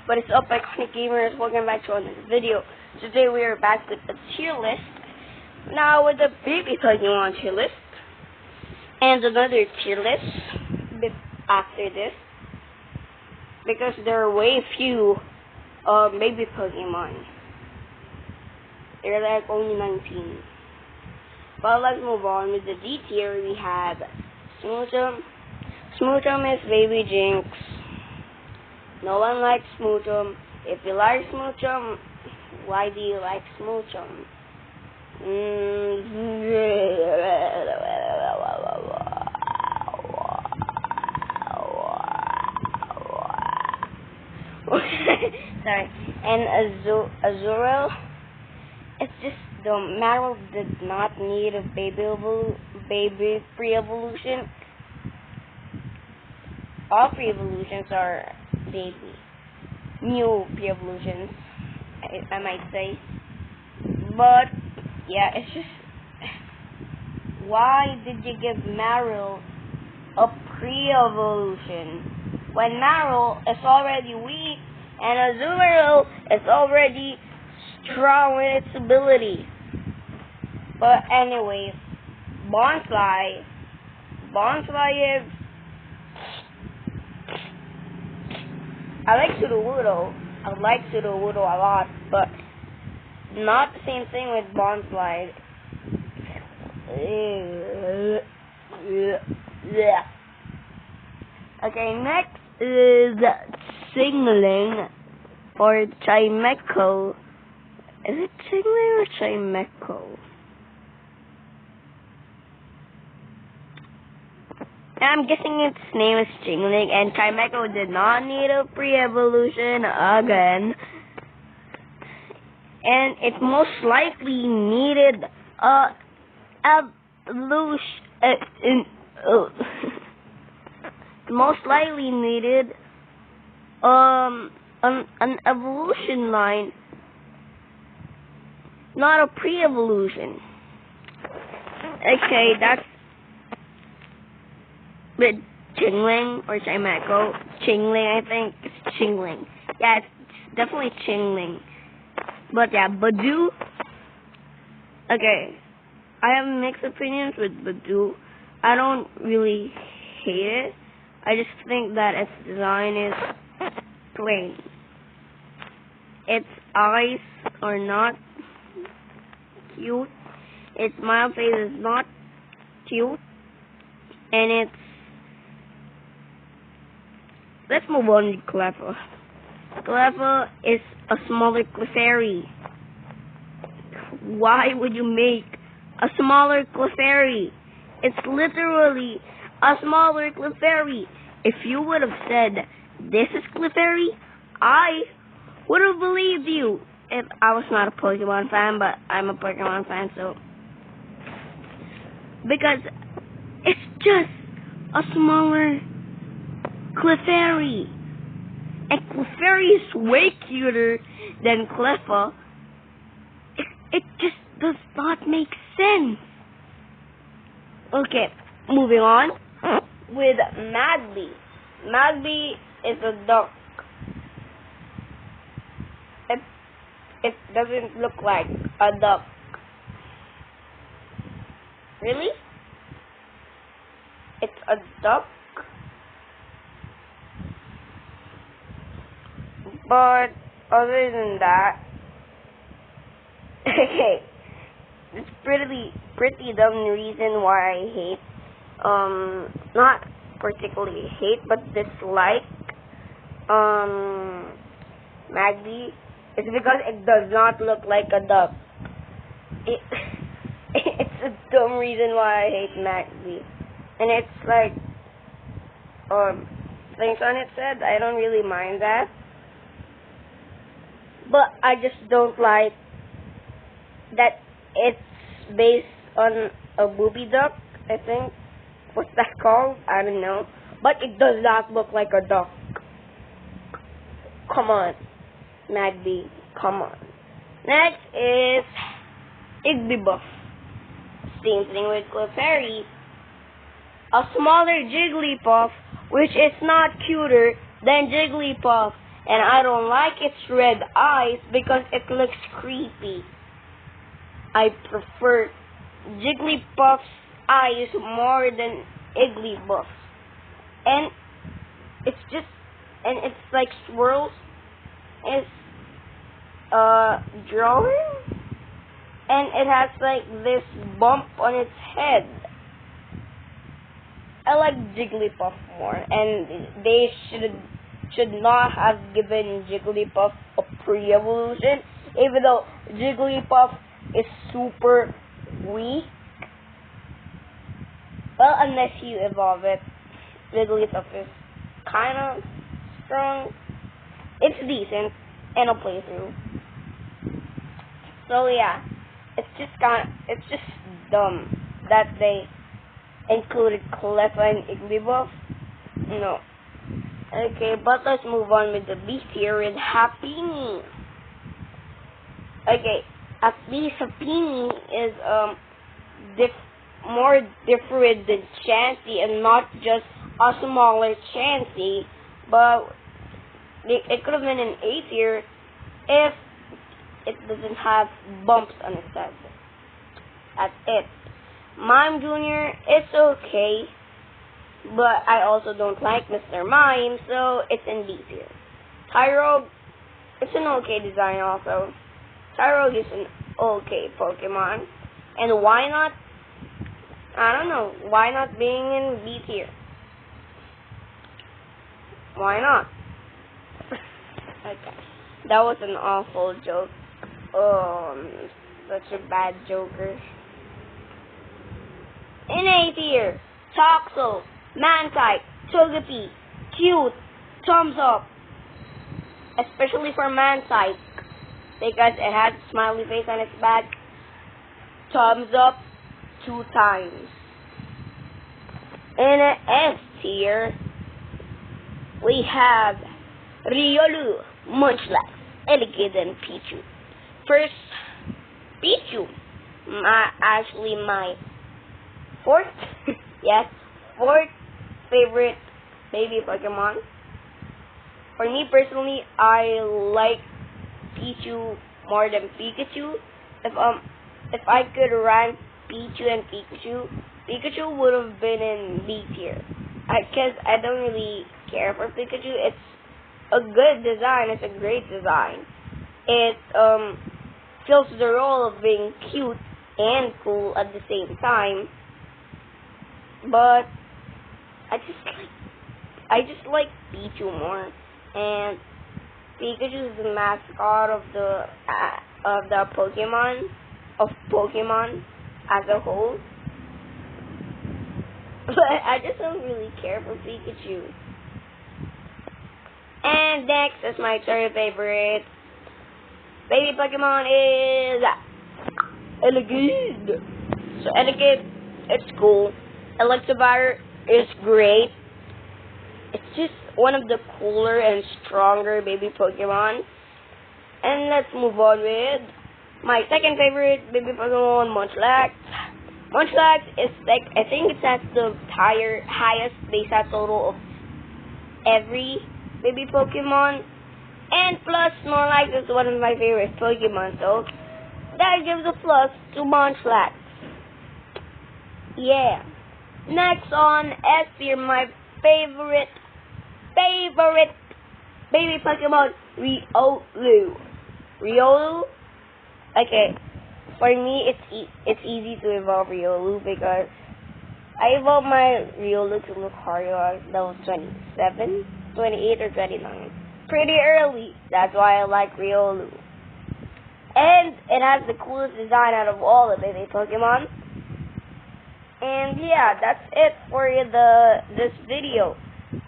What is up, Iconic Gamers? Welcome back to another video. Today we are back with a tier list. Now with the baby Pokemon tier list. And another tier list after this. Because there are way few baby Pokemon. They're like only 19. But let's move on. With the D tier we have Smoochum. Smoochum is Baby Jinx. No one likes Smoochum. If you like Smoochum, why do you like Smoochum? Sorry. And Azurill, it's just the Marill did not need a baby pre-evolution. All pre-evolutions are baby. New pre-evolutions, I might say. But, yeah, it's just... Why did you give Marill a pre-evolution when Marill is already weak and Azurill is already strong in its ability? But anyways, Bonsly is... I like Sudowoodo. I like Sudowoodo a lot, but not the same thing with Bonsly. Okay, next is Chingling or Chimecho. Is it Chingling or Chimecho? I'm guessing its name is Chingling, and Chimecho did not need a pre-evolution again. And it most likely needed a evolution. Most likely needed an evolution line, not a pre-evolution. Okay, that's with Chingling or Chimecho. Chingling, I think. It's Chingling. Yeah, it's definitely Chingling. But yeah, Budew. Okay, I have mixed opinions with Budew. I don't really hate it. I just think that its design is plain. Its eyes are not cute. Its smile face is not cute. And it's... Let's move on to Cleffa. Cleffa is a smaller Clefairy. Why would you make a smaller Clefairy? It's literally a smaller Clefairy. If you would have said, this is Clefairy, I would have believed you. If I was not a Pokemon fan, but I'm a Pokemon fan, so... Because it's just a smaller Clefairy. And Clefairy is way cuter than Cleffa. It just does not make sense. Okay, moving on with Magby. Magby is a duck. It doesn't look like a duck. Really? It's a duck? But other than that, okay, it's pretty dumb reason why I hate, not particularly hate, but dislike, Magby. It's because it does not look like a duck. It's a dumb reason why I hate Magby. And it's like, things on it said, I don't really mind that. But I just don't like that it's based on a booby duck, I think. What's that called? I don't know. But it does not look like a duck. Come on, Magby. Come on. Next is Igglybuff. Same thing with Clefairy. A smaller Jigglypuff, which is not cuter than Jigglypuff. And I don't like its red eyes because it looks creepy. I prefer Jigglypuff's eyes more than Igglybuff's. And it's like swirls. It's drawing. And it has like this bump on its head. I like Jigglypuff more, and they should not have given Jigglypuff a pre-evolution, even though Jigglypuff is super weak. Well, unless you evolve it, Jigglypuff is kind of strong. It's decent in a playthrough. So yeah, it's just dumb that they included Cleffa and Igglybuff. No. Okay, but let's move on with the B tier with Happiny. Okay, at least Happiny is more different than Chansey, and not just a smaller Chansey, but it could have been an A tier if it doesn't have bumps on its head. That's it. Mime Jr., it's okay, but I also don't like Mr. Mime, so it's in B tier. Tyrogue, it's an okay design also. Tyrogue is an okay Pokemon. And why not? I don't know. Why not being in B tier? Why not? Okay. That was an awful joke. Such a bad joker. In A tier, Toxel, Mantike, Togepi, cute, thumbs up. Especially for Mantike, because it has a smiley face on its back. Thumbs up 2 times. In an S tier, we have Riolu, Munchlax, Elegid, and Pichu. First, Pichu. My fourth favorite baby Pokemon. For me personally, I like Pichu more than Pikachu. If I could rank Pichu and Pikachu would have been in B tier. Because I don't really care for Pikachu. It's a good design. It's a great design. It fills the role of being cute and cool at the same time. But I just like Pichu more, and Pikachu is the mascot of the Pokemon as a whole. But I just don't really care for Pikachu. And next is my third favorite baby Pokemon is Elegid. So Elegid, it's cool. Electivire is great. It's just one of the cooler and stronger baby Pokemon. And let's move on with my second favorite baby Pokemon, Munchlax. Munchlax is like, I think it's at the highest base stat total of every baby Pokemon. And plus, Snorlax is one of my favorite Pokemon, so that gives a plus to Munchlax. Yeah. Next on S tier, my favorite baby Pokemon, Riolu. Riolu? Okay, for me it's easy to evolve Riolu because I evolved my Riolu to Lucario at level 27, 28, or 29. Pretty early. That's why I like Riolu. And it has the coolest design out of all the baby Pokemon. And yeah, that's it for this video.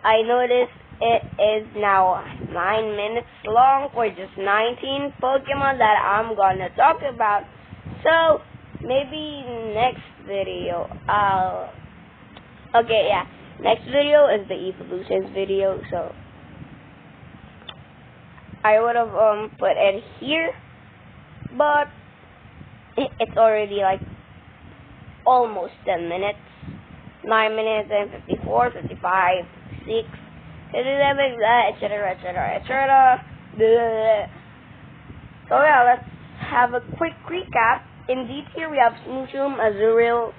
I noticed it is now 9 minutes long for just 19 Pokemon that I'm gonna talk about. So maybe next video okay, yeah, next video is the evolutions video, so I would have put it here, but it's already like almost 10 minutes. 9 minutes and 54, 55, 6, etc., etc., etc. So yeah, let's have a quick recap. In D tier we have Smoochum, Azurill,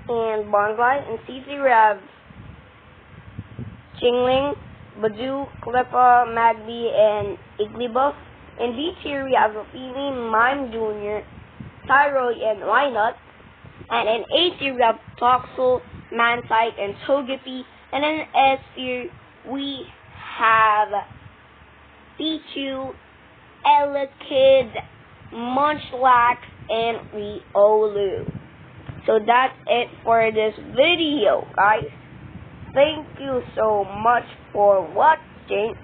and Bonsai. In C tier we have Chingling, Badoo, Cleffa, Magby, and Igglybuff. In D tier we have Rafini, Mime Jr., Thyroid, and Wynut. And in A tier we have Toxel, Mansight, and Togepi. And in S tier we have Pichu, Elekid, Munchlax, and Riolu. So that's it for this video, guys. Thank you so much for watching.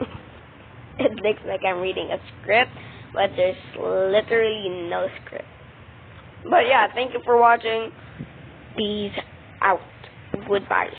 It looks like I'm reading a script, but there's literally no script. But yeah, thank you for watching. Peace out. Goodbye.